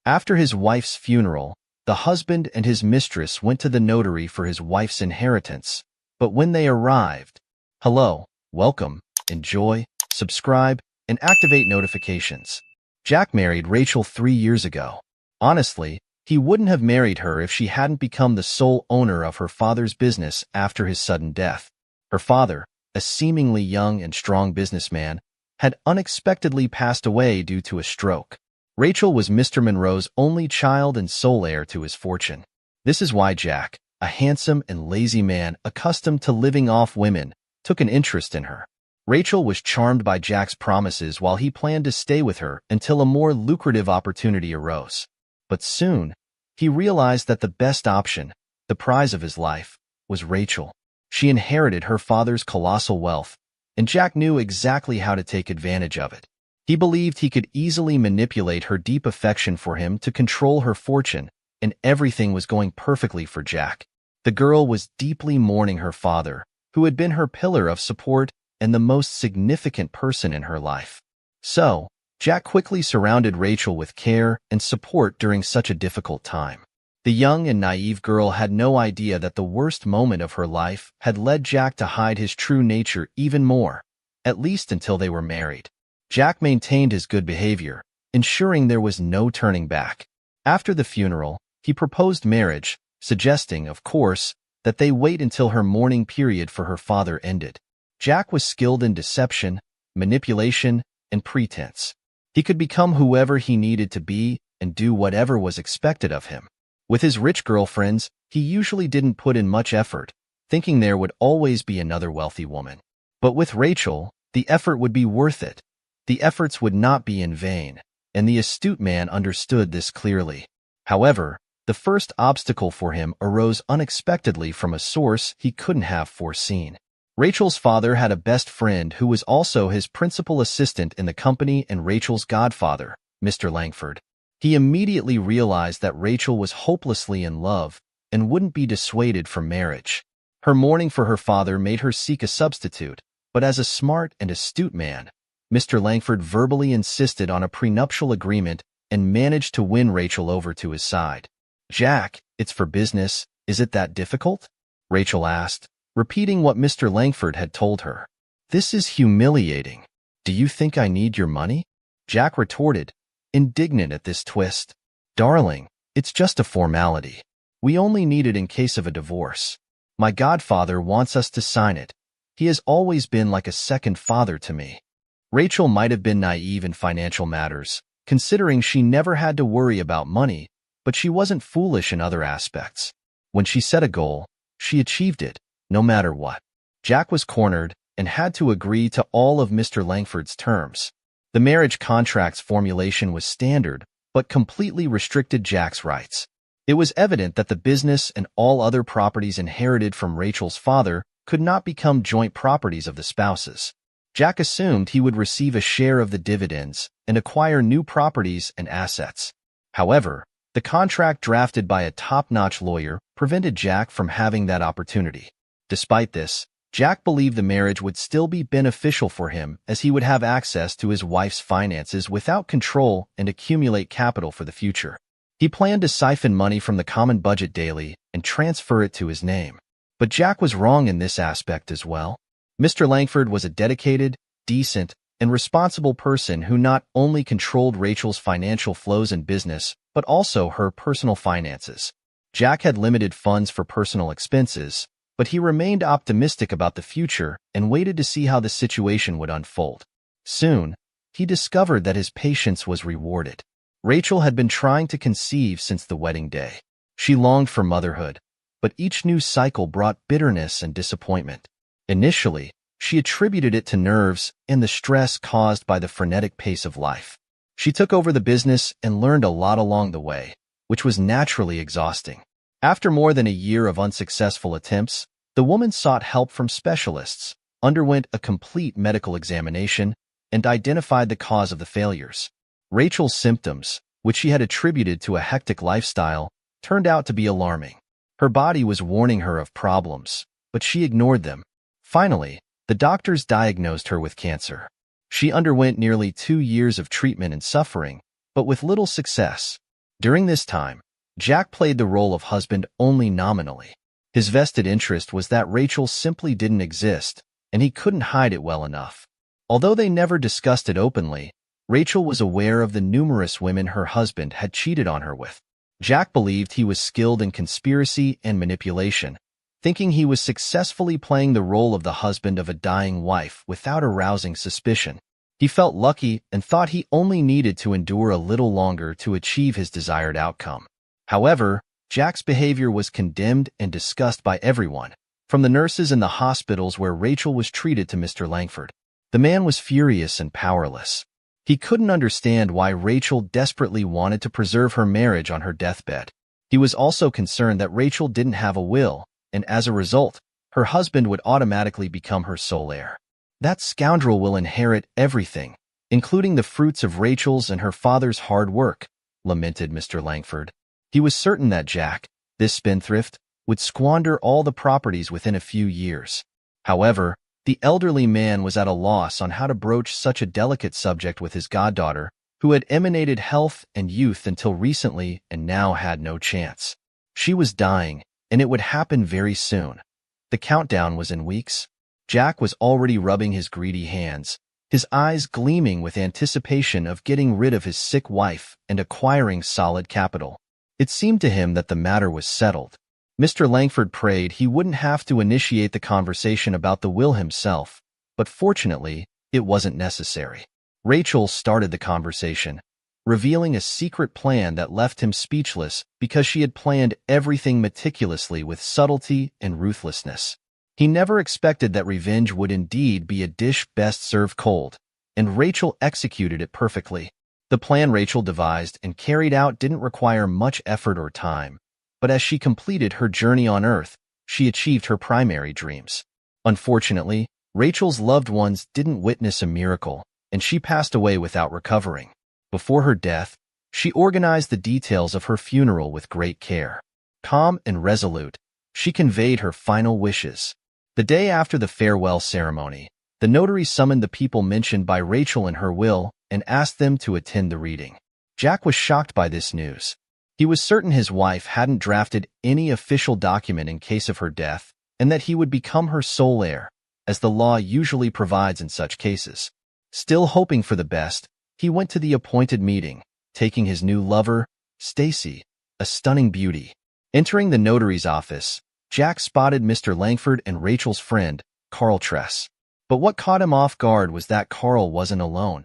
After his wife's funeral, the husband and his mistress went to the notary for his wife's inheritance. But when they arrived, hello, welcome, enjoy, subscribe, and activate notifications. Jack married Rachel 3 years ago. Honestly, he wouldn't have married her if she hadn't become the sole owner of her father's business after his sudden death. Her father, a seemingly young and strong businessman, had unexpectedly passed away due to a stroke. Rachel was Mr. Monroe's only child and sole heir to his fortune. This is why Jack, a handsome and lazy man accustomed to living off women, took an interest in her. Rachel was charmed by Jack's promises while he planned to stay with her until a more lucrative opportunity arose. But soon, he realized that the best option, the prize of his life, was Rachel. She inherited her father's colossal wealth, and Jack knew exactly how to take advantage of it. He believed he could easily manipulate her deep affection for him to control her fortune, and everything was going perfectly for Jack. The girl was deeply mourning her father, who had been her pillar of support and the most significant person in her life. So, Jack quickly surrounded Rachel with care and support during such a difficult time. The young and naive girl had no idea that the worst moment of her life had led Jack to hide his true nature even more, at least until they were married. Jack maintained his good behavior, ensuring there was no turning back. After the funeral, he proposed marriage, suggesting, of course, that they wait until her mourning period for her father ended. Jack was skilled in deception, manipulation, and pretense. He could become whoever he needed to be and do whatever was expected of him. With his rich girlfriends, he usually didn't put in much effort, thinking there would always be another wealthy woman. But with Rachel, the effort would be worth it. The efforts would not be in vain, and the astute man understood this clearly. However, the first obstacle for him arose unexpectedly from a source he couldn't have foreseen. Rachel's father had a best friend who was also his principal assistant in the company and Rachel's godfather, Mr. Langford. He immediately realized that Rachel was hopelessly in love and wouldn't be dissuaded from marriage. Her mourning for her father made her seek a substitute, but as a smart and astute man, Mr. Langford verbally insisted on a prenuptial agreement and managed to win Rachel over to his side. "Jack, it's for business. Is it that difficult?" Rachel asked, repeating what Mr. Langford had told her. "This is humiliating. Do you think I need your money?" Jack retorted, indignant at this twist. "Darling, it's just a formality. We only need it in case of a divorce. My godfather wants us to sign it. He has always been like a second father to me." Rachel might have been naive in financial matters, considering she never had to worry about money, but she wasn't foolish in other aspects. When she set a goal, she achieved it, no matter what. Jack was cornered and had to agree to all of Mr. Langford's terms. The marriage contract's formulation was standard, but completely restricted Jack's rights. It was evident that the business and all other properties inherited from Rachel's father could not become joint properties of the spouses. Jack assumed he would receive a share of the dividends and acquire new properties and assets. However, the contract drafted by a top-notch lawyer prevented Jack from having that opportunity. Despite this, Jack believed the marriage would still be beneficial for him as he would have access to his wife's finances without control and accumulate capital for the future. He planned to siphon money from the common budget daily and transfer it to his name. But Jack was wrong in this aspect as well. Mr. Langford was a dedicated, decent, and responsible person who not only controlled Rachel's financial flows and business, but also her personal finances. Jack had limited funds for personal expenses, but he remained optimistic about the future and waited to see how the situation would unfold. Soon, he discovered that his patience was rewarded. Rachel had been trying to conceive since the wedding day. She longed for motherhood, but each new cycle brought bitterness and disappointment. Initially, she attributed it to nerves and the stress caused by the frenetic pace of life. She took over the business and learned a lot along the way, which was naturally exhausting. After more than a year of unsuccessful attempts, the woman sought help from specialists, underwent a complete medical examination, and identified the cause of the failures. Rachel's symptoms, which she had attributed to a hectic lifestyle, turned out to be alarming. Her body was warning her of problems, but she ignored them. Finally, the doctors diagnosed her with cancer. She underwent nearly 2 years of treatment and suffering, but with little success. During this time, Jack played the role of husband only nominally. His vested interest was that Rachel simply didn't exist, and he couldn't hide it well enough. Although they never discussed it openly, Rachel was aware of the numerous women her husband had cheated on her with. Jack believed he was skilled in conspiracy and manipulation, thinking he was successfully playing the role of the husband of a dying wife without arousing suspicion. He felt lucky and thought he only needed to endure a little longer to achieve his desired outcome. However, Jack's behavior was condemned and discussed by everyone, from the nurses in the hospitals where Rachel was treated to Mr. Langford. The man was furious and powerless. He couldn't understand why Rachel desperately wanted to preserve her marriage on her deathbed. He was also concerned that Rachel didn't have a will, and as a result, her husband would automatically become her sole heir. That scoundrel will inherit everything, including the fruits of Rachel's and her father's hard work, lamented Mr. Langford. He was certain that Jack, this spendthrift, would squander all the properties within a few years. However, the elderly man was at a loss on how to broach such a delicate subject with his goddaughter, who had emanated health and youth until recently and now had no chance. She was dying, and it would happen very soon. The countdown was in weeks. Jack was already rubbing his greedy hands, his eyes gleaming with anticipation of getting rid of his sick wife and acquiring solid capital. It seemed to him that the matter was settled. Mr. Langford prayed he wouldn't have to initiate the conversation about the will himself, but fortunately, it wasn't necessary. Rachel started the conversation, revealing a secret plan that left him speechless because she had planned everything meticulously with subtlety and ruthlessness. He never expected that revenge would indeed be a dish best served cold, and Rachel executed it perfectly. The plan Rachel devised and carried out didn't require much effort or time, but as she completed her journey on Earth, she achieved her primary dreams. Unfortunately, Rachel's loved ones didn't witness a miracle, and she passed away without recovering. Before her death, she organized the details of her funeral with great care. Calm and resolute, she conveyed her final wishes. The day after the farewell ceremony, the notary summoned the people mentioned by Rachel in her will and asked them to attend the reading. Jack was shocked by this news. He was certain his wife hadn't drafted any official document in case of her death, and that he would become her sole heir, as the law usually provides in such cases. Still hoping for the best, he went to the appointed meeting, taking his new lover, Stacy, a stunning beauty. Entering the notary's office, Jack spotted Mr. Langford and Rachel's friend, Carl Tress. But what caught him off guard was that Carl wasn't alone.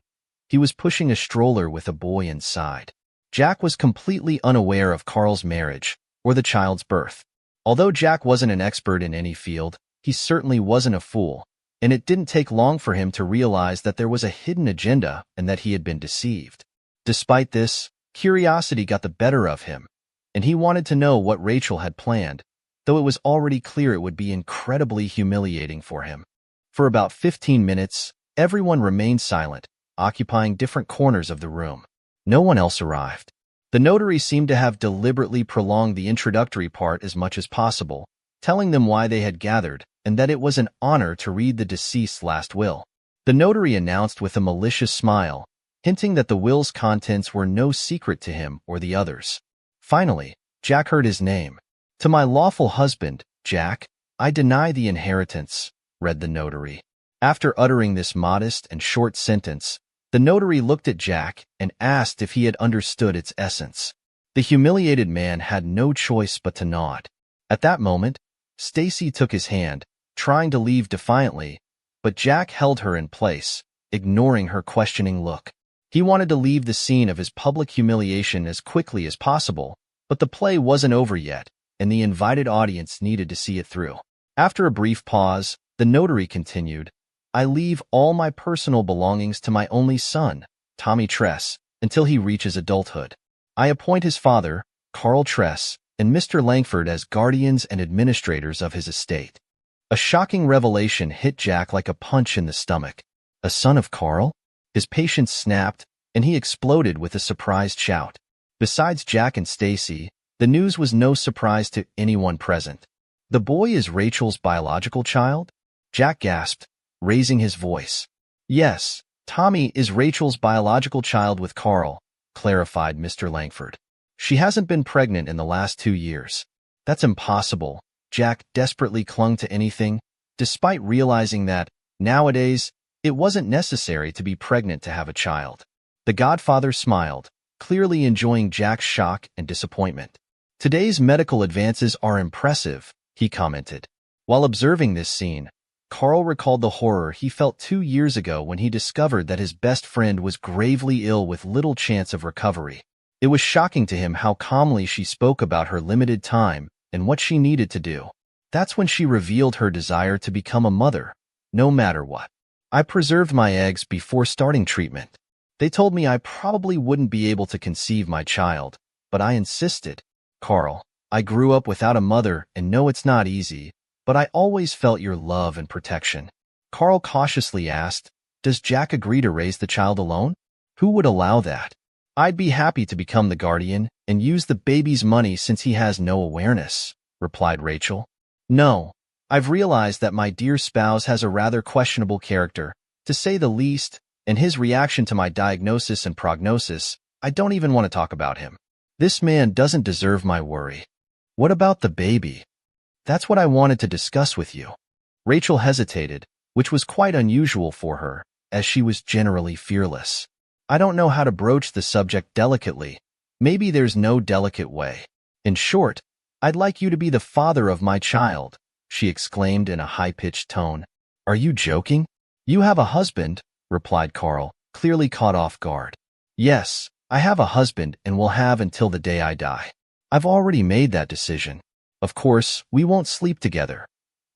He was pushing a stroller with a boy inside. Jack was completely unaware of Carl's marriage or the child's birth. Although Jack wasn't an expert in any field, he certainly wasn't a fool, and it didn't take long for him to realize that there was a hidden agenda and that he had been deceived. Despite this, curiosity got the better of him, and he wanted to know what Rachel had planned, though it was already clear it would be incredibly humiliating for him. For about 15 minutes, everyone remained silent, occupying different corners of the room. No one else arrived. The notary seemed to have deliberately prolonged the introductory part as much as possible, telling them why they had gathered and that it was an honor to read the deceased's last will. The notary announced with a malicious smile, hinting that the will's contents were no secret to him or the others. Finally, Jack heard his name. "To my lawful husband, Jack, I deny the inheritance," read the notary. After uttering this modest and short sentence, the notary looked at Jack and asked if he had understood its essence. The humiliated man had no choice but to nod. At that moment, Stacy took his hand, trying to leave defiantly, but Jack held her in place, ignoring her questioning look. He wanted to leave the scene of his public humiliation as quickly as possible, but the play wasn't over yet, and the invited audience needed to see it through. After a brief pause, the notary continued, "I leave all my personal belongings to my only son, Tommy Tress, until he reaches adulthood. I appoint his father, Carl Tress, and Mr. Langford as guardians and administrators of his estate." A shocking revelation hit Jack like a punch in the stomach. A son of Carl? His patience snapped, and he exploded with a surprised shout. Besides Jack and Stacy, the news was no surprise to anyone present. "The boy is Rachel's biological child?" Jack gasped, raising his voice. "Yes, Tommy is Rachel's biological child with Carl," clarified Mr. Langford. She hasn't been pregnant in the last 2 years. That's impossible. Jack desperately clung to anything, despite realizing that, nowadays, it wasn't necessary to be pregnant to have a child. The godfather smiled, clearly enjoying Jack's shock and disappointment. Today's medical advances are impressive, he commented. While observing this scene, Carl recalled the horror he felt 2 years ago when he discovered that his best friend was gravely ill with little chance of recovery. It was shocking to him how calmly she spoke about her limited time and what she needed to do. That's when she revealed her desire to become a mother, no matter what. I preserved my eggs before starting treatment. They told me I probably wouldn't be able to conceive my child, but I insisted. Carl, I grew up without a mother and know it's not easy, but I always felt your love and protection. Carl cautiously asked, does Jack agree to raise the child alone? Who would allow that? I'd be happy to become the guardian and use the baby's money since he has no awareness, replied Rachel. No, I've realized that my dear spouse has a rather questionable character, to say the least, and his reaction to my diagnosis and prognosis, I don't even want to talk about him. This man doesn't deserve my worry. What about the baby? That's what I wanted to discuss with you. Rachel hesitated, which was quite unusual for her, as she was generally fearless. I don't know how to broach the subject delicately. Maybe there's no delicate way. In short, I'd like you to be the father of my child, she exclaimed in a high-pitched tone. Are you joking? You have a husband, replied Carl, clearly caught off guard. Yes, I have a husband and will have until the day I die. I've already made that decision. Of course, we won't sleep together.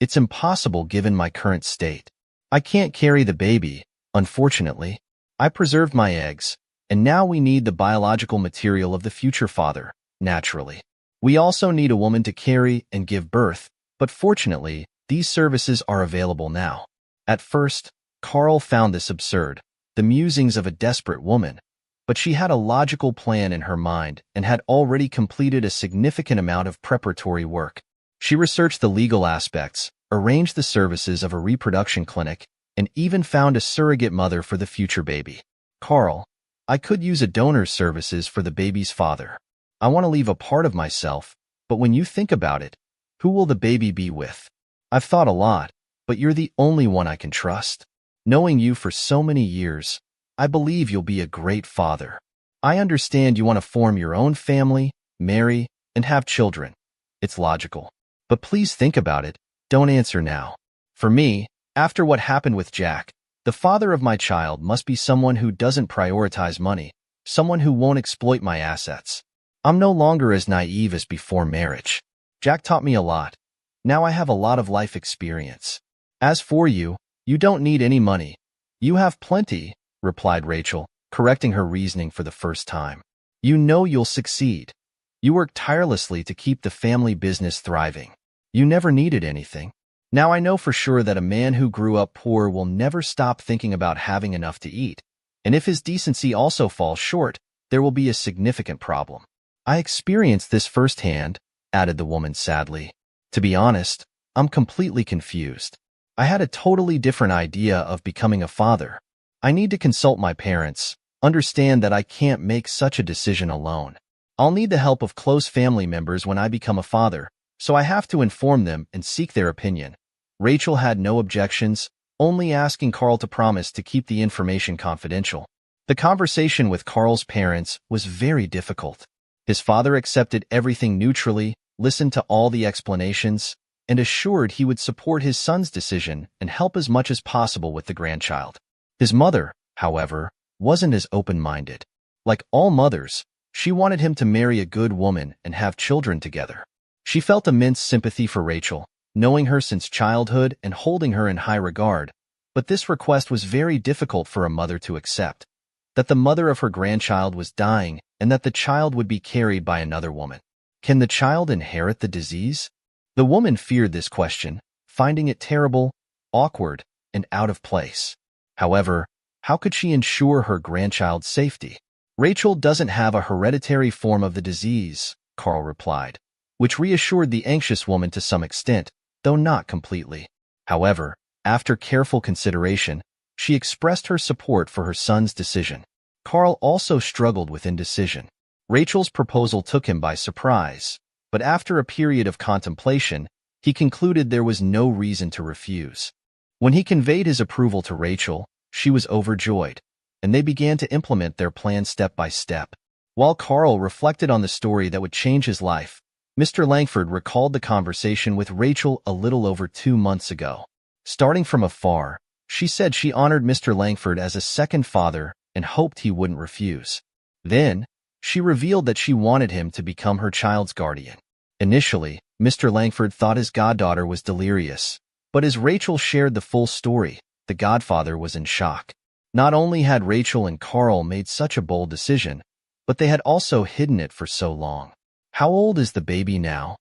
It's impossible given my current state. I can't carry the baby, unfortunately. I preserved my eggs, and now we need the biological material of the future father, naturally. We also need a woman to carry and give birth, but fortunately, these services are available now. At first, Carl found this absurd, the musings of a desperate woman, but she had a logical plan in her mind and had already completed a significant amount of preparatory work. She researched the legal aspects, arranged the services of a reproduction clinic, and even found a surrogate mother for the future baby. Carl, I could use a donor's services for the baby's father. I want to leave a part of myself, but when you think about it, who will the baby be with? I've thought a lot, but you're the only one I can trust. Knowing you for so many years, I believe you'll be a great father. I understand you want to form your own family, marry, and have children. It's logical. But please think about it. Don't answer now. For me, after what happened with Jack, the father of my child must be someone who doesn't prioritize money, someone who won't exploit my assets. I'm no longer as naive as before marriage. Jack taught me a lot. Now I have a lot of life experience. As for you, you don't need any money. You have plenty, replied Rachel, correcting her reasoning for the first time. You know you'll succeed. You work tirelessly to keep the family business thriving. You never needed anything. Now I know for sure that a man who grew up poor will never stop thinking about having enough to eat. And if his decency also falls short, there will be a significant problem. I experienced this firsthand, added the woman sadly. To be honest, I'm completely confused. I had a totally different idea of becoming a father. I need to consult my parents, understand that I can't make such a decision alone. I'll need the help of close family members when I become a father, so I have to inform them and seek their opinion. Rachel had no objections, only asking Carl to promise to keep the information confidential. The conversation with Carl's parents was very difficult. His father accepted everything neutrally, listened to all the explanations, and assured he would support his son's decision and help as much as possible with the grandchild. His mother, however, wasn't as open-minded. Like all mothers, she wanted him to marry a good woman and have children together. She felt immense sympathy for Rachel, knowing her since childhood and holding her in high regard, but this request was very difficult for a mother to accept, that the mother of her grandchild was dying and that the child would be carried by another woman. Can the child inherit the disease? The woman feared this question, finding it terrible, awkward, and out of place. However, how could she ensure her grandchild's safety? Rachel doesn't have a hereditary form of the disease, Carl replied, which reassured the anxious woman to some extent, though not completely. However, after careful consideration, she expressed her support for her son's decision. Carl also struggled with indecision. Rachel's proposal took him by surprise, but after a period of contemplation, he concluded there was no reason to refuse. When he conveyed his approval to Rachel, she was overjoyed, and they began to implement their plan step by step. While Carl reflected on the story that would change his life, Mr. Langford recalled the conversation with Rachel a little over 2 months ago. Starting from afar, she said she honored Mr. Langford as a second father and hoped he wouldn't refuse. Then, she revealed that she wanted him to become her child's guardian. Initially, Mr. Langford thought his goddaughter was delirious, but as Rachel shared the full story, the godfather was in shock. Not only had Rachel and Carl made such a bold decision, but they had also hidden it for so long. "How old is the baby now?"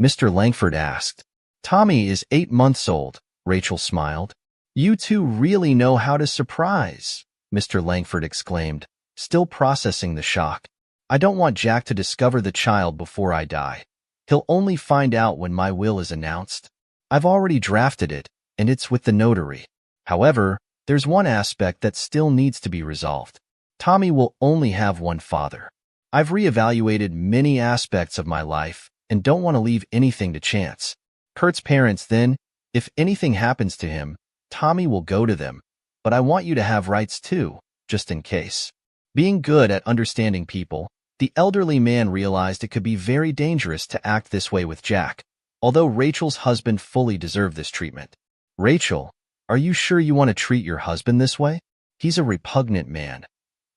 Mr. Langford asked. "Tommy is 8 months old," Rachel smiled. "You two really know how to surprise," Mr. Langford exclaimed, still processing the shock. "I don't want Jack to discover the child before I die. He'll only find out when my will is announced. I've already drafted it, and it's with the notary. However, there's one aspect that still needs to be resolved. Tommy will only have one father. I've reevaluated many aspects of my life and don't want to leave anything to chance. Kurt's parents then, if anything happens to him, Tommy will go to them, but I want you to have rights too, just in case." Being good at understanding people, the elderly man realized it could be very dangerous to act this way with Jack, although Rachel's husband fully deserved this treatment. "Rachel, are you sure you want to treat your husband this way? He's a repugnant man.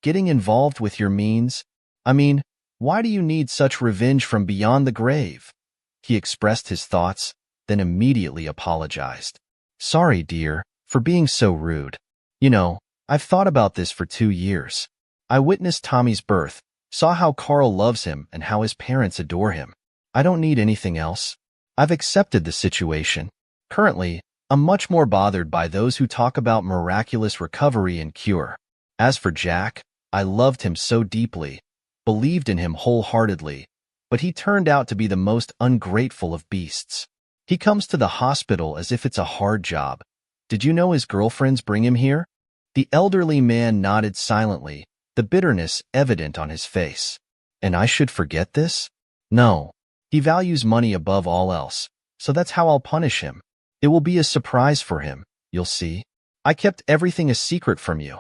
Getting involved with your means? I mean, why do you need such revenge from beyond the grave?" He expressed his thoughts, then immediately apologized. "Sorry, dear, for being so rude. You know, I've thought about this for 2 years. I witnessed Tommy's birth, saw how Carl loves him and how his parents adore him. I don't need anything else. I've accepted the situation. Currently, I'm much more bothered by those who talk about miraculous recovery and cure. As for Jack, I loved him so deeply, believed in him wholeheartedly, but he turned out to be the most ungrateful of beasts. He comes to the hospital as if it's a hard job. Did you know his girlfriends bring him here?" The elderly man nodded silently, the bitterness evident on his face. "And I should forget this? No. He values money above all else, so that's how I'll punish him. It will be a surprise for him, you'll see. I kept everything a secret from you.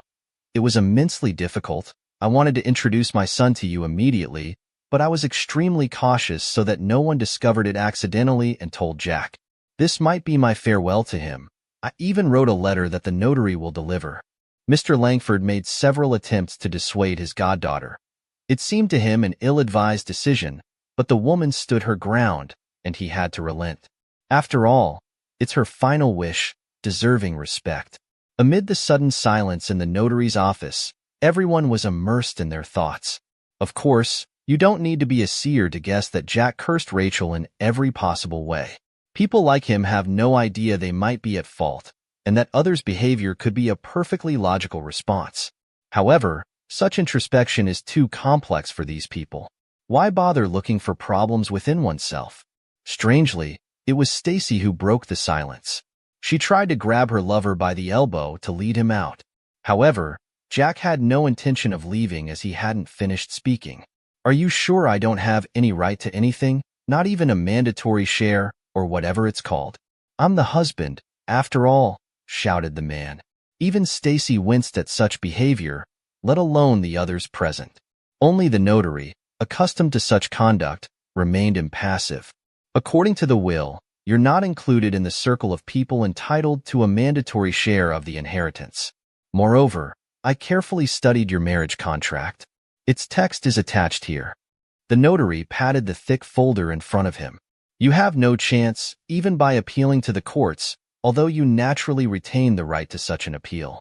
It was immensely difficult. I wanted to introduce my son to you immediately, but I was extremely cautious so that no one discovered it accidentally and told Jack. This might be my farewell to him. I even wrote a letter that the notary will deliver." Mr. Langford made several attempts to dissuade his goddaughter. It seemed to him an ill-advised decision, but the woman stood her ground, and he had to relent. After all, it's her final wish, deserving respect. Amid the sudden silence in the notary's office, everyone was immersed in their thoughts. Of course, you don't need to be a seer to guess that Jack cursed Rachel in every possible way. People like him have no idea they might be at fault, and that others' behavior could be a perfectly logical response. However, such introspection is too complex for these people. Why bother looking for problems within oneself? Strangely, it was Stacy who broke the silence. She tried to grab her lover by the elbow to lead him out. However, Jack had no intention of leaving as he hadn't finished speaking. "Are you sure I don't have any right to anything, not even a mandatory share, or whatever it's called? I'm the husband, after all," shouted the man. Even Stacy winced at such behavior, let alone the others present. Only the notary, accustomed to such conduct, remained impassive. "According to the will, you're not included in the circle of people entitled to a mandatory share of the inheritance. Moreover, I carefully studied your marriage contract. Its text is attached here." The notary patted the thick folder in front of him. "You have no chance, even by appealing to the courts, although you naturally retain the right to such an appeal.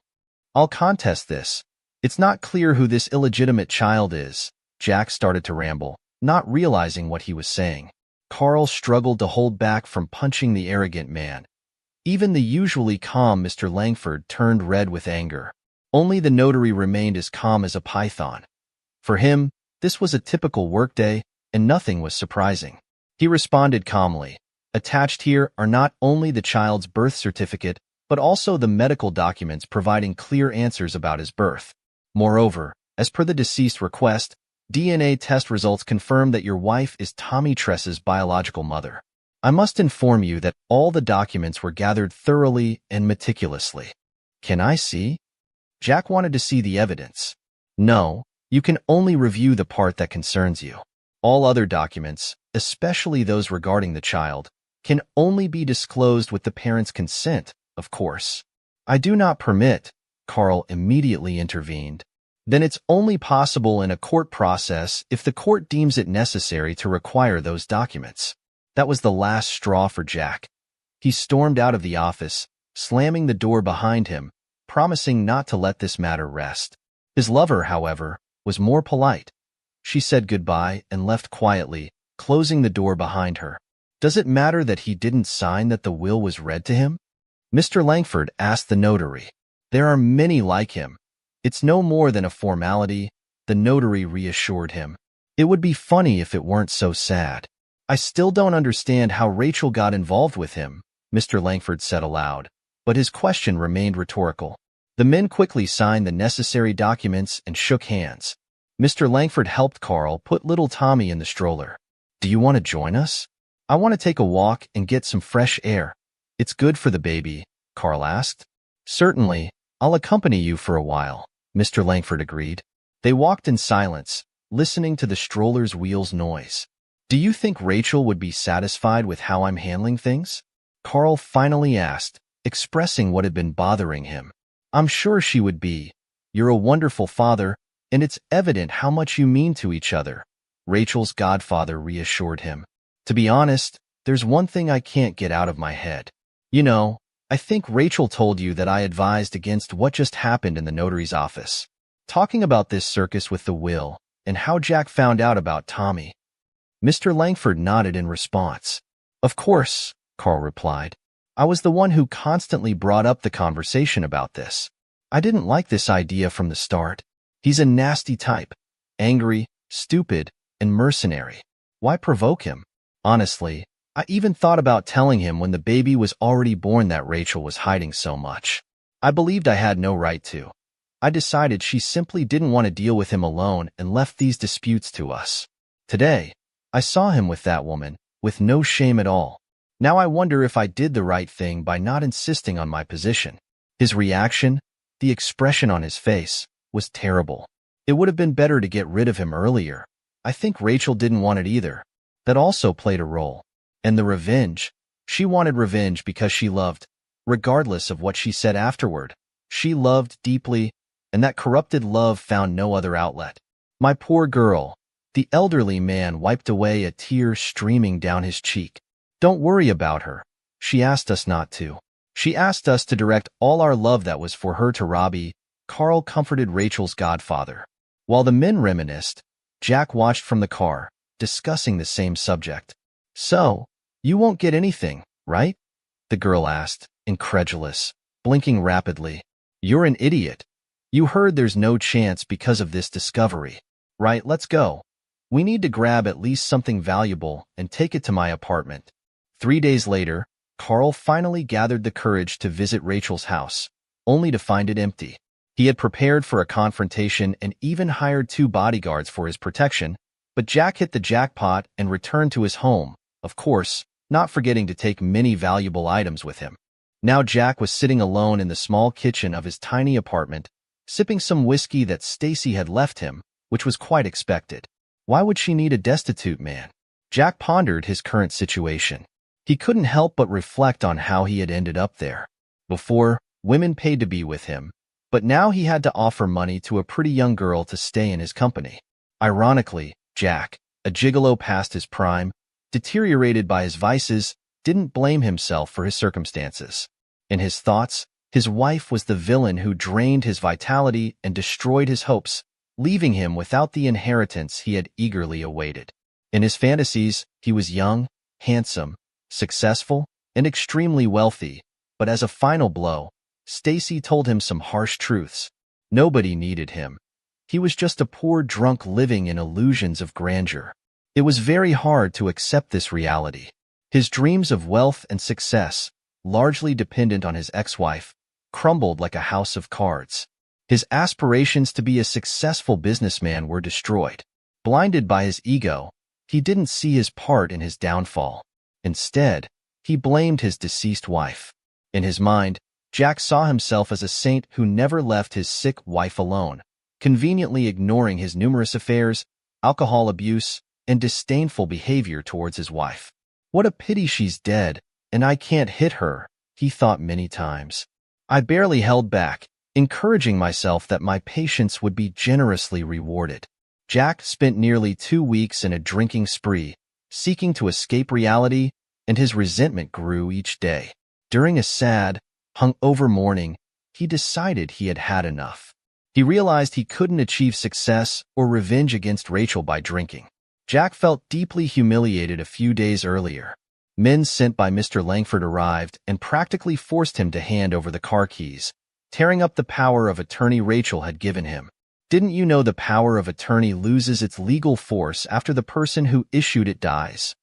I'll contest this. It's not clear who this illegitimate child is." Jack started to ramble, not realizing what he was saying. Carl struggled to hold back from punching the arrogant man. Even the usually calm Mr. Langford turned red with anger. Only the notary remained as calm as a python. For him, this was a typical workday, and nothing was surprising. He responded calmly. "Attached here are not only the child's birth certificate, but also the medical documents providing clear answers about his birth. Moreover, as per the deceased request, DNA test results confirm that your wife is Tommy Tress's biological mother. I must inform you that all the documents were gathered thoroughly and meticulously. Can I see? Jack wanted to see the evidence. No, you can only review the part that concerns you. All other documents, especially those regarding the child, can only be disclosed with the parent's consent, of course. I do not permit, Carl immediately intervened. Then it's only possible in a court process if the court deems it necessary to require those documents. That was the last straw for Jack. He stormed out of the office, slamming the door behind him, promising not to let this matter rest. His lover, however, was more polite. She said goodbye and left quietly, closing the door behind her. Does it matter that he didn't sign that the will was read to him? Mr. Langford asked the notary. There are many like him. It's no more than a formality, the notary reassured him. It would be funny if it weren't so sad. I still don't understand how Rachel got involved with him, Mr. Langford said aloud, but his question remained rhetorical. The men quickly signed the necessary documents and shook hands. Mr. Langford helped Carl put little Tommy in the stroller. Do you want to join us? I want to take a walk and get some fresh air. It's good for the baby, Carl asked. Certainly, I'll accompany you for a while, Mr. Langford agreed. They walked in silence, listening to the stroller's wheels noise. Do you think Rachel would be satisfied with how I'm handling things? Carl finally asked, expressing what had been bothering him. I'm sure she would be. You're a wonderful father, and it's evident how much you mean to each other, Rachel's godfather reassured him. To be honest, there's one thing I can't get out of my head. You know, I think Rachel told you that I advised against what just happened in the notary's office. Talking about this circus with the will, and how Jack found out about Tommy. Mr. Langford nodded in response. Of course, Carl replied. I was the one who constantly brought up the conversation about this. I didn't like this idea from the start. He's a nasty type, angry, stupid, and mercenary. Why provoke him? Honestly, I even thought about telling him when the baby was already born that Rachel was hiding so much. I believed I had no right to. I decided she simply didn't want to deal with him alone and left these disputes to us. Today, I saw him with that woman, with no shame at all. Now I wonder if I did the right thing by not insisting on my position. His reaction, the expression on his face, was terrible. It would have been better to get rid of him earlier. I think Rachel didn't want it either. That also played a role. And the revenge. She wanted revenge because she loved, regardless of what she said afterward. She loved deeply, and that corrupted love found no other outlet. My poor girl. The elderly man wiped away a tear streaming down his cheek. Don't worry about her. She asked us not to. She asked us to direct all our love that was for her to Robbie. Carl comforted Rachel's godfather. While the men reminisced, Jack watched from the car, discussing the same subject. So, you won't get anything, right? The girl asked, incredulous, blinking rapidly. You're an idiot. You heard there's no chance because of this discovery. Right, let's go. We need to grab at least something valuable and take it to my apartment. 3 days later, Carl finally gathered the courage to visit Rachel's house, only to find it empty. He had prepared for a confrontation and even hired 2 bodyguards for his protection, but Jack hit the jackpot and returned to his home, of course, not forgetting to take many valuable items with him. Now Jack was sitting alone in the small kitchen of his tiny apartment, sipping some whiskey that Stacy had left him, which was quite expected. Why would she need a destitute man? Jack pondered his current situation. He couldn't help but reflect on how he had ended up there. Before, women paid to be with him, but now he had to offer money to a pretty young girl to stay in his company. Ironically, Jack, a gigolo past his prime, deteriorated by his vices, didn't blame himself for his circumstances. In his thoughts, his wife was the villain who drained his vitality and destroyed his hopes, leaving him without the inheritance he had eagerly awaited. In his fantasies, he was young, handsome, successful, and extremely wealthy, but as a final blow, Stacy told him some harsh truths. Nobody needed him. He was just a poor drunk living in illusions of grandeur. It was very hard to accept this reality. His dreams of wealth and success, largely dependent on his ex-wife, crumbled like a house of cards. His aspirations to be a successful businessman were destroyed. Blinded by his ego, he didn't see his part in his downfall. Instead, he blamed his deceased wife. In his mind, Jack saw himself as a saint who never left his sick wife alone, conveniently ignoring his numerous affairs, alcohol abuse, and disdainful behavior towards his wife. What a pity she's dead, and I can't hit her, he thought many times. I barely held back, encouraging myself that my patience would be generously rewarded. Jack spent nearly 2 weeks in a drinking spree, seeking to escape reality, and his resentment grew each day. During a sad, hungover morning, he decided he had had enough. He realized he couldn't achieve success or revenge against Rachel by drinking. Jack felt deeply humiliated a few days earlier. Men sent by Mr. Langford arrived and practically forced him to hand over the car keys, tearing up the power of attorney Rachel had given him. Didn't you know the power of attorney loses its legal force after the person who issued it dies?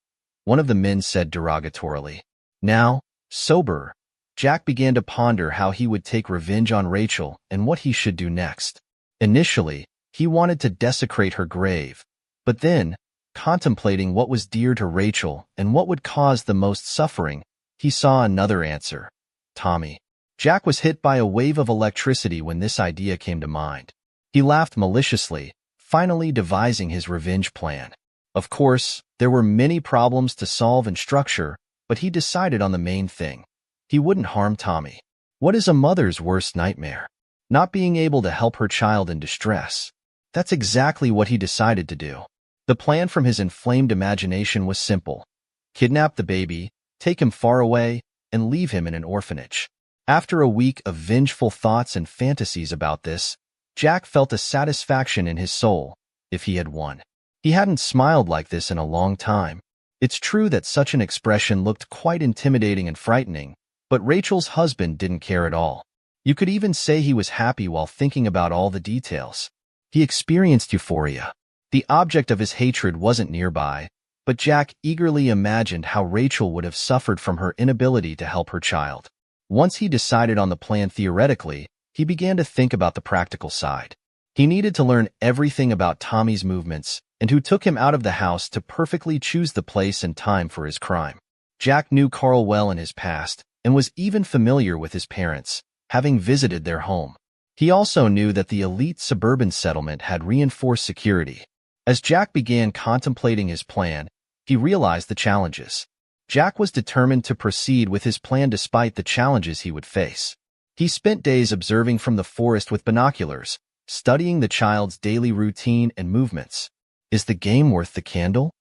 One of the men said derogatorily. Now, sober, Jack began to ponder how he would take revenge on Rachel and what he should do next. Initially, he wanted to desecrate her grave, but then, contemplating what was dear to Rachel and what would cause the most suffering, he saw another answer: Tommy. Jack was hit by a wave of electricity when this idea came to mind. He laughed maliciously, finally devising his revenge plan. Of course, there were many problems to solve and structure, but he decided on the main thing. He wouldn't harm Tommy. What is a mother's worst nightmare? Not being able to help her child in distress. That's exactly what he decided to do. The plan from his inflamed imagination was simple: kidnap the baby, take him far away, and leave him in an orphanage. After a week of vengeful thoughts and fantasies about this, Jack felt a satisfaction in his soul, if he had won. He hadn't smiled like this in a long time. It's true that such an expression looked quite intimidating and frightening, but Rachel's husband didn't care at all. You could even say he was happy while thinking about all the details. He experienced euphoria. The object of his hatred wasn't nearby, but Jack eagerly imagined how Rachel would have suffered from her inability to help her child. Once he decided on the plan theoretically, he began to think about the practical side. He needed to learn everything about Tommy's movements and who took him out of the house to perfectly choose the place and time for his crime. Jack knew Carl well in his past and was even familiar with his parents, having visited their home. He also knew that the elite suburban settlement had reinforced security. As Jack began contemplating his plan, he realized the challenges. Jack was determined to proceed with his plan despite the challenges he would face. He spent days observing from the forest with binoculars, studying the child's daily routine and movements. Is the game worth the candle?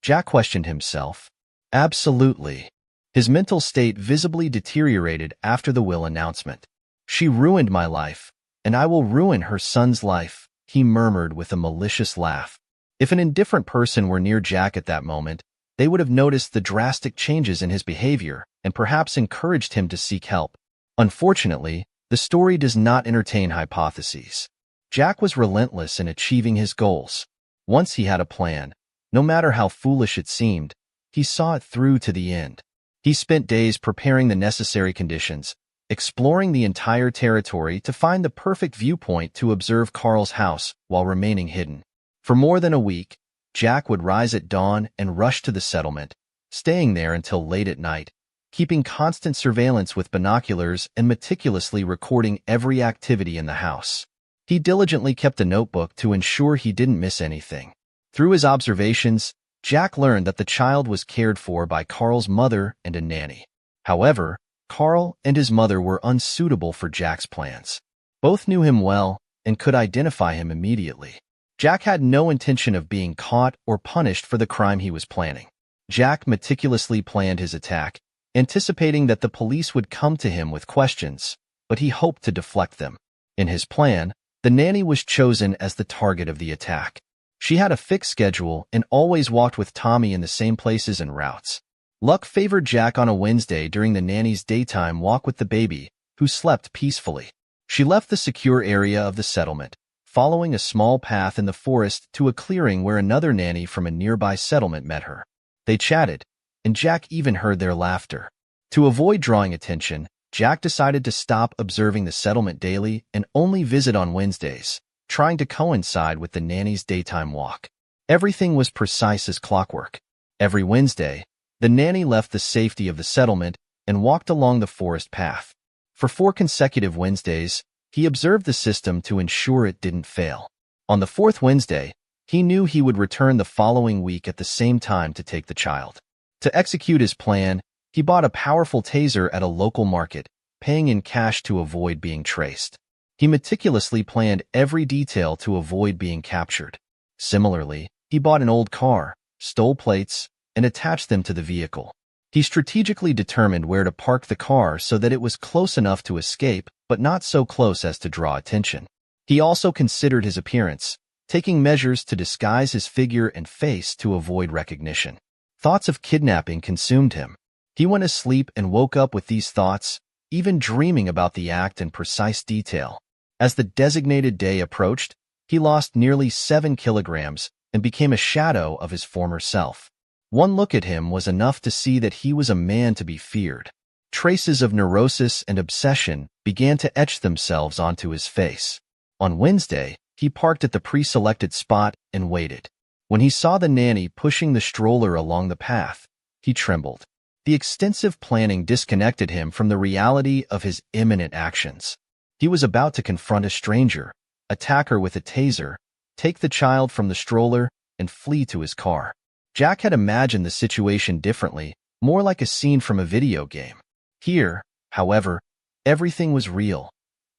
Jack questioned himself. Absolutely. His mental state visibly deteriorated after the will announcement. She ruined my life, and I will ruin her son's life, he murmured with a malicious laugh. If an indifferent person were near Jack at that moment, they would have noticed the drastic changes in his behavior and perhaps encouraged him to seek help. Unfortunately, the story does not entertain hypotheses. Jack was relentless in achieving his goals. Once he had a plan, no matter how foolish it seemed, he saw it through to the end. He spent days preparing the necessary conditions, exploring the entire territory to find the perfect viewpoint to observe Carl's house while remaining hidden. For more than a week, Jack would rise at dawn and rush to the settlement, staying there until late at night, keeping constant surveillance with binoculars and meticulously recording every activity in the house. He diligently kept a notebook to ensure he didn't miss anything. Through his observations, Jack learned that the child was cared for by Carl's mother and a nanny. However, Carl and his mother were unsuitable for Jack's plans. Both knew him well and could identify him immediately. Jack had no intention of being caught or punished for the crime he was planning. Jack meticulously planned his attack, anticipating that the police would come to him with questions, but he hoped to deflect them. In his plan, the nanny was chosen as the target of the attack. She had a fixed schedule and always walked with Tommy in the same places and routes. Luck favored Jack on a Wednesday during the nanny's daytime walk with the baby, who slept peacefully. She left the secure area of the settlement, following a small path in the forest to a clearing where another nanny from a nearby settlement met her. They chatted, and Jack even heard their laughter. To avoid drawing attention, Jack decided to stop observing the settlement daily and only visit on Wednesdays, trying to coincide with the nanny's daytime walk. Everything was precise as clockwork. Every Wednesday, the nanny left the safety of the settlement and walked along the forest path. For 4 consecutive Wednesdays, he observed the system to ensure it didn't fail. On the 4th Wednesday, he knew he would return the following week at the same time to take the child. To execute his plan, he bought a powerful taser at a local market, paying in cash to avoid being traced. He meticulously planned every detail to avoid being captured. Similarly, he bought an old car, stole plates, and attached them to the vehicle. He strategically determined where to park the car so that it was close enough to escape, but not so close as to draw attention. He also considered his appearance, taking measures to disguise his figure and face to avoid recognition. Thoughts of kidnapping consumed him. He went to sleep and woke up with these thoughts, even dreaming about the act in precise detail. As the designated day approached, he lost nearly 7 kilograms and became a shadow of his former self. One look at him was enough to see that he was a man to be feared. Traces of neurosis and obsession began to etch themselves onto his face. On Wednesday, he parked at the pre-selected spot and waited. When he saw the nanny pushing the stroller along the path, he trembled. The extensive planning disconnected him from the reality of his imminent actions. He was about to confront a stranger, attack her with a taser, take the child from the stroller, and flee to his car. Jack had imagined the situation differently, more like a scene from a video game. Here, however, everything was real.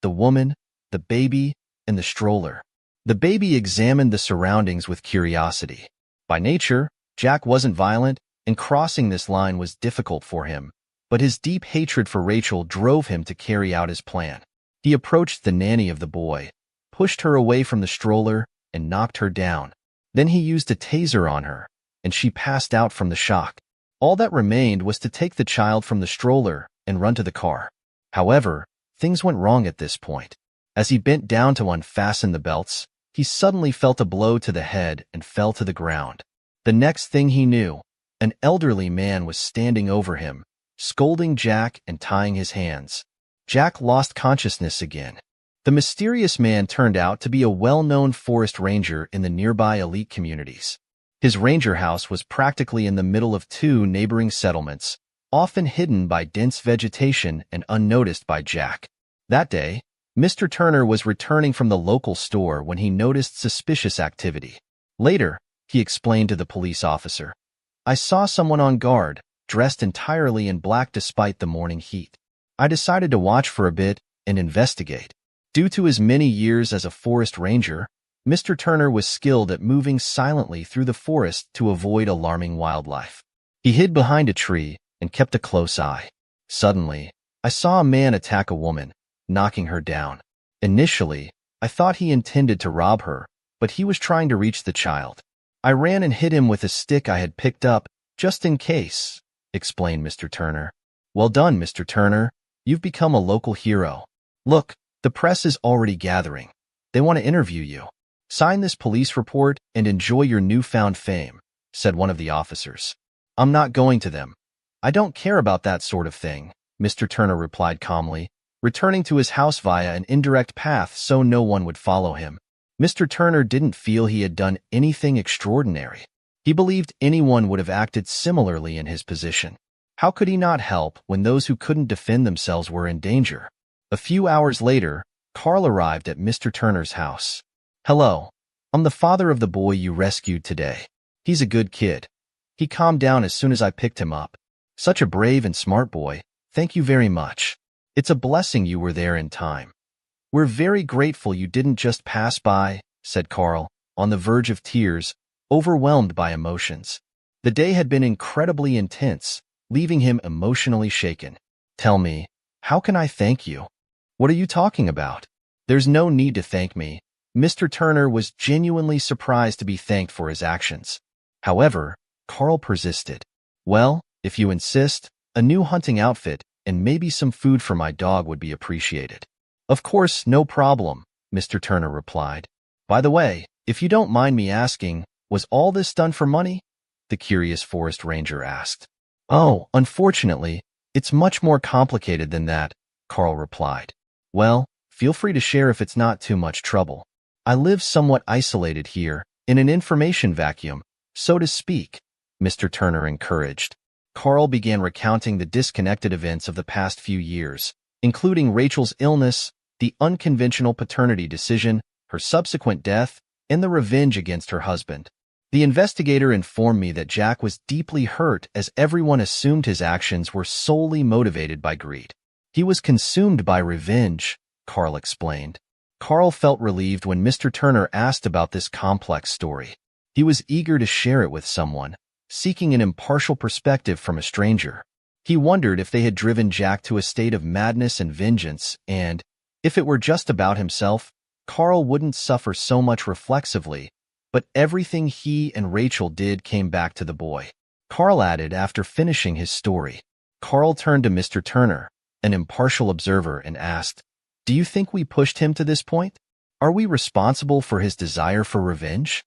The woman, the baby, and the stroller. The baby examined the surroundings with curiosity. By nature, Jack wasn't violent, and crossing this line was difficult for him, but his deep hatred for Rachel drove him to carry out his plan. He approached the nanny of the boy, pushed her away from the stroller, and knocked her down. Then he used a taser on her, and she passed out from the shock. All that remained was to take the child from the stroller and run to the car. However, things went wrong at this point. As he bent down to unfasten the belts, he suddenly felt a blow to the head and fell to the ground. The next thing he knew, an elderly man was standing over him, scolding Jack and tying his hands. Jack lost consciousness again. The mysterious man turned out to be a well-known forest ranger in the nearby elite communities. His ranger house was practically in the middle of 2 neighboring settlements, often hidden by dense vegetation and unnoticed by Jack. That day, Mr. Turner was returning from the local store when he noticed suspicious activity. Later, he explained to the police officer, "I saw someone on guard, dressed entirely in black despite the morning heat. I decided to watch for a bit and investigate." Due to his many years as a forest ranger, Mr. Turner was skilled at moving silently through the forest to avoid alarming wildlife. He hid behind a tree and kept a close eye. Suddenly, I saw a man attack a woman, knocking her down. Initially, I thought he intended to rob her, but he was trying to reach the child. I ran and hit him with a stick I had picked up, just in case, explained Mr. Turner. "Well done, Mr. Turner. You've become a local hero. Look, the press is already gathering. They want to interview you. Sign this police report and enjoy your newfound fame," said one of the officers. "I'm not going to them. I don't care about that sort of thing," Mr. Turner replied calmly, returning to his house via an indirect path so no one would follow him. Mr. Turner didn't feel he had done anything extraordinary. He believed anyone would have acted similarly in his position. How could he not help when those who couldn't defend themselves were in danger? A few hours later, Carl arrived at Mr. Turner's house. "Hello. I'm the father of the boy you rescued today. He's a good kid. He calmed down as soon as I picked him up. Such a brave and smart boy. Thank you very much. It's a blessing you were there in time." "We're very grateful you didn't just pass by," said Carl, on the verge of tears, overwhelmed by emotions. The day had been incredibly intense, leaving him emotionally shaken. "Tell me, how can I thank you?" "What are you talking about?" "There's no need to thank me." Mr. Turner was genuinely surprised to be thanked for his actions. However, Carl persisted. "Well, if you insist, a new hunting outfit and maybe some food for my dog would be appreciated." "Of course, no problem," Mr. Turner replied. "By the way, if you don't mind me asking, was all this done for money?" the curious forest ranger asked. "Oh, unfortunately, it's much more complicated than that," Carl replied. "Well, feel free to share if it's not too much trouble. I live somewhat isolated here, in an information vacuum, so to speak, Mr. Turner encouraged. Carl began recounting the disconnected events of the past few years, including Rachel's illness, the unconventional paternity decision, her subsequent death, and the revenge against her husband. The investigator informed me that Jack was deeply hurt as everyone assumed his actions were solely motivated by greed. He was consumed by revenge, Carl explained. Carl felt relieved when Mr. Turner asked about this complex story. He was eager to share it with someone, seeking an impartial perspective from a stranger. He wondered if they had driven Jack to a state of madness and vengeance, and, if it were just about himself, Carl wouldn't suffer so much reflexively, but everything he and Rachel did came back to the boy. Carl added after finishing his story. Carl turned to Mr. Turner, an impartial observer, and asked, "Do you think we pushed him to this point? Are we responsible for his desire for revenge?"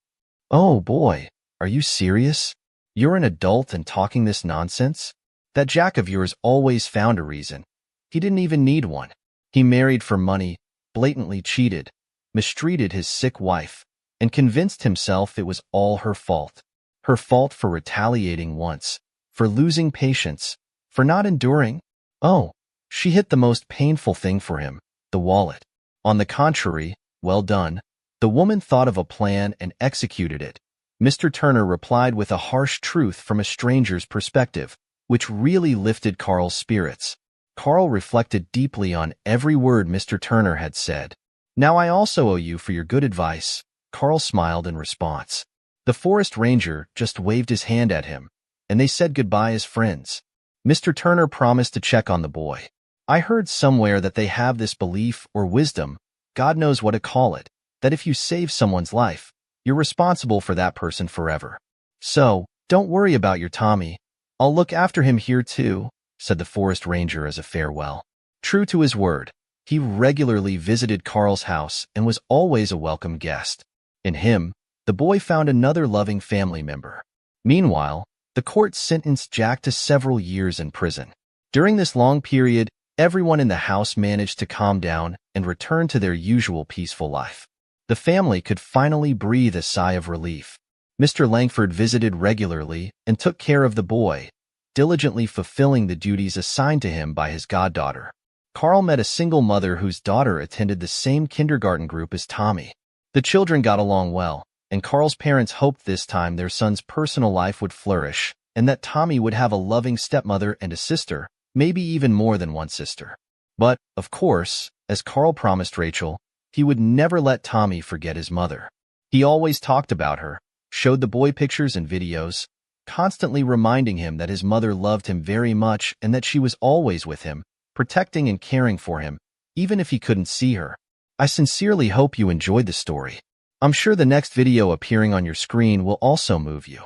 "Oh boy, are you serious? You're an adult and talking this nonsense? That Jack of yours always found a reason. He didn't even need one. He married for money, blatantly cheated, mistreated his sick wife, and convinced himself it was all her fault. Her fault for retaliating once, for losing patience, for not enduring. Oh, she hit the most painful thing for him, the wallet. On the contrary, well done. The woman thought of a plan and executed it." Mr. Turner replied with a harsh truth from a stranger's perspective, which really lifted Carl's spirits. Carl reflected deeply on every word Mr. Turner had said. "Now I also owe you for your good advice," Carl smiled in response. The forest ranger just waved his hand at him, and they said goodbye as friends. Mr. Turner promised to check on the boy. "I heard somewhere that they have this belief or wisdom, God knows what to call it, that if you save someone's life, you're responsible for that person forever. So, don't worry about your Tommy. I'll look after him here too," said the forest ranger as a farewell. True to his word, he regularly visited Carl's house and was always a welcome guest. In him, the boy found another loving family member. Meanwhile, the court sentenced Jack to several years in prison. During this long period, everyone in the house managed to calm down and return to their usual peaceful life. The family could finally breathe a sigh of relief. Mr. Langford visited regularly and took care of the boy, diligently fulfilling the duties assigned to him by his goddaughter. Carl met a single mother whose daughter attended the same kindergarten group as Tommy. The children got along well, and Carl's parents hoped this time their son's personal life would flourish and that Tommy would have a loving stepmother and a sister, maybe even more than one sister. But, of course, as Carl promised Rachel, he would never let Tommy forget his mother. He always talked about her, showed the boy pictures and videos, constantly reminding him that his mother loved him very much and that she was always with him, protecting and caring for him, even if he couldn't see her. I sincerely hope you enjoyed the story. I'm sure the next video appearing on your screen will also move you.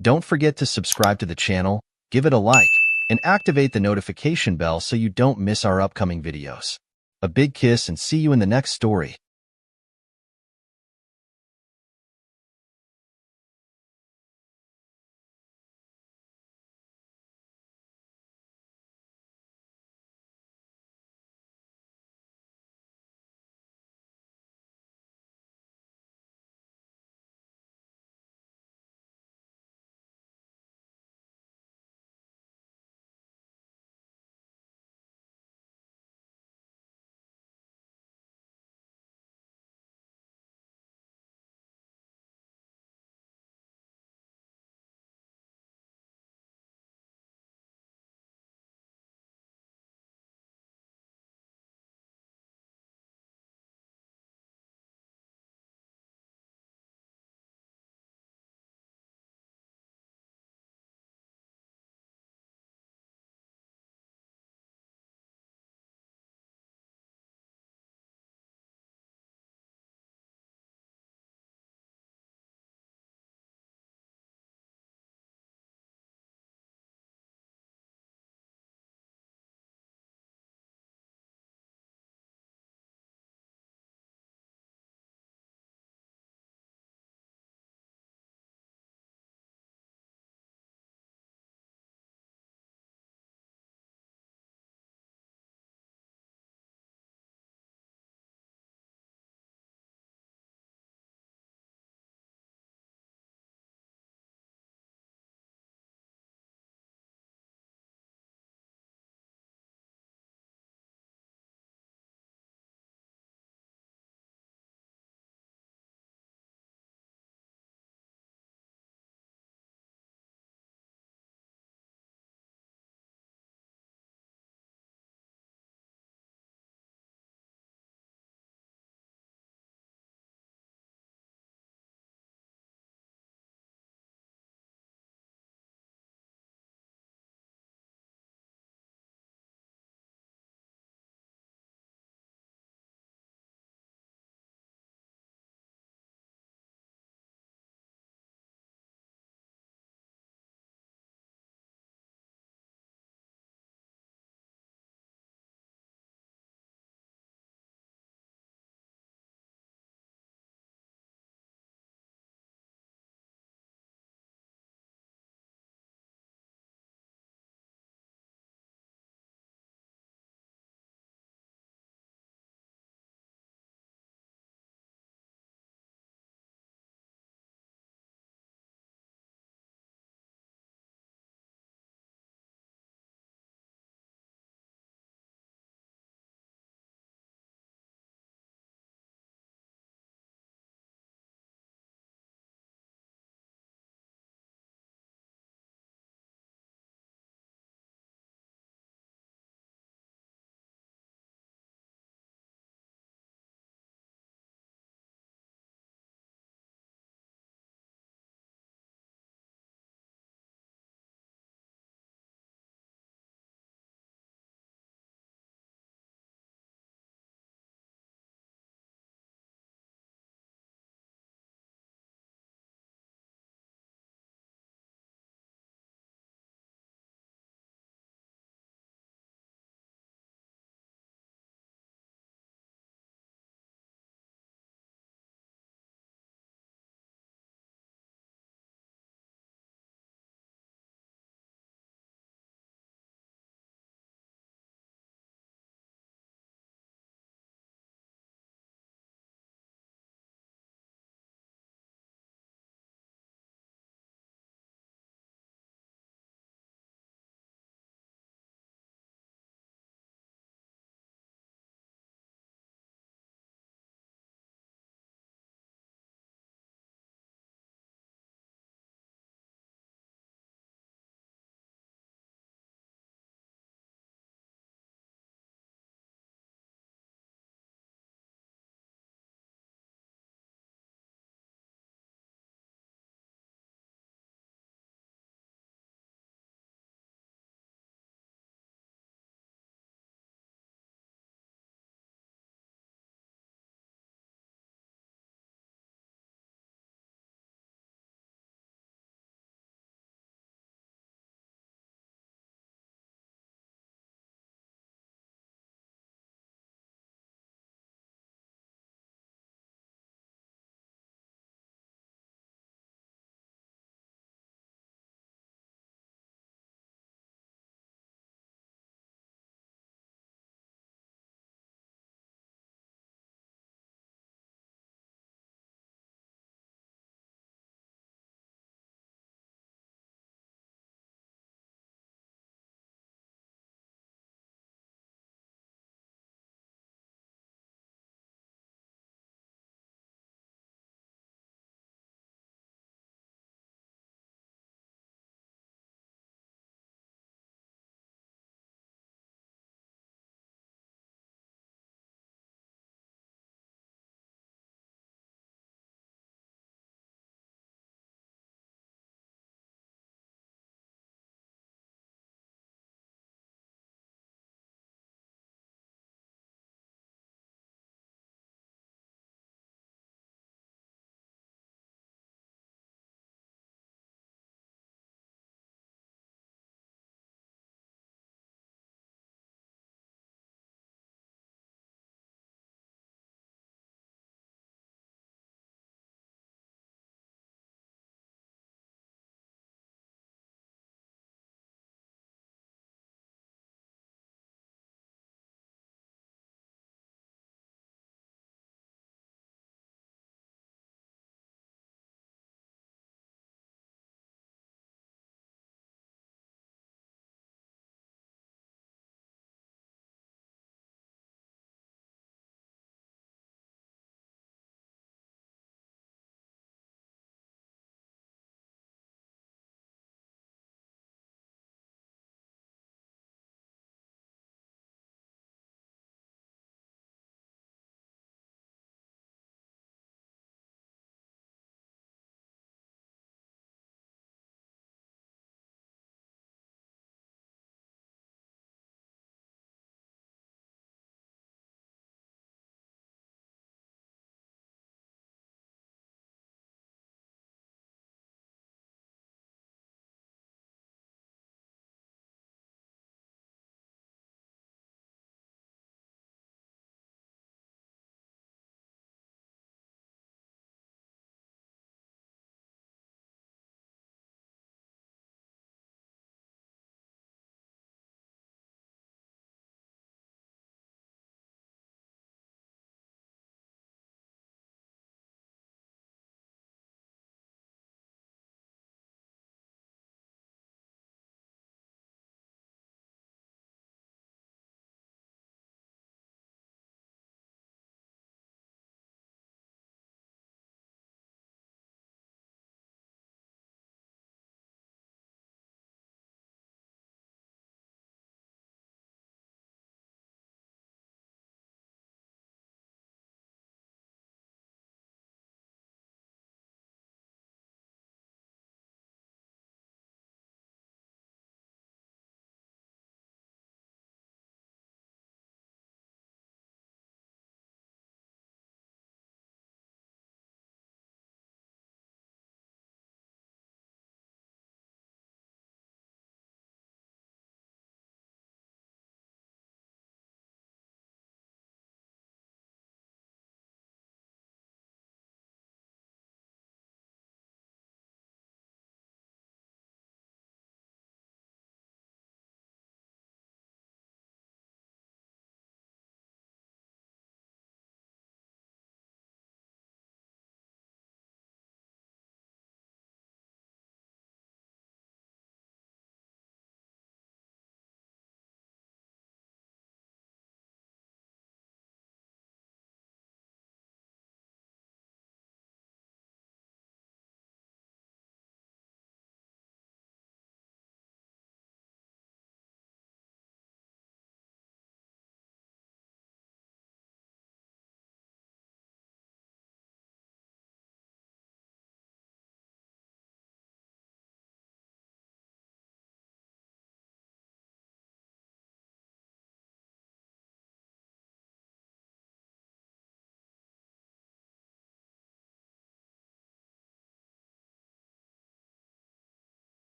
Don't forget to subscribe to the channel, give it a like, and activate the notification bell so you don't miss our upcoming videos. A big kiss and see you in the next story.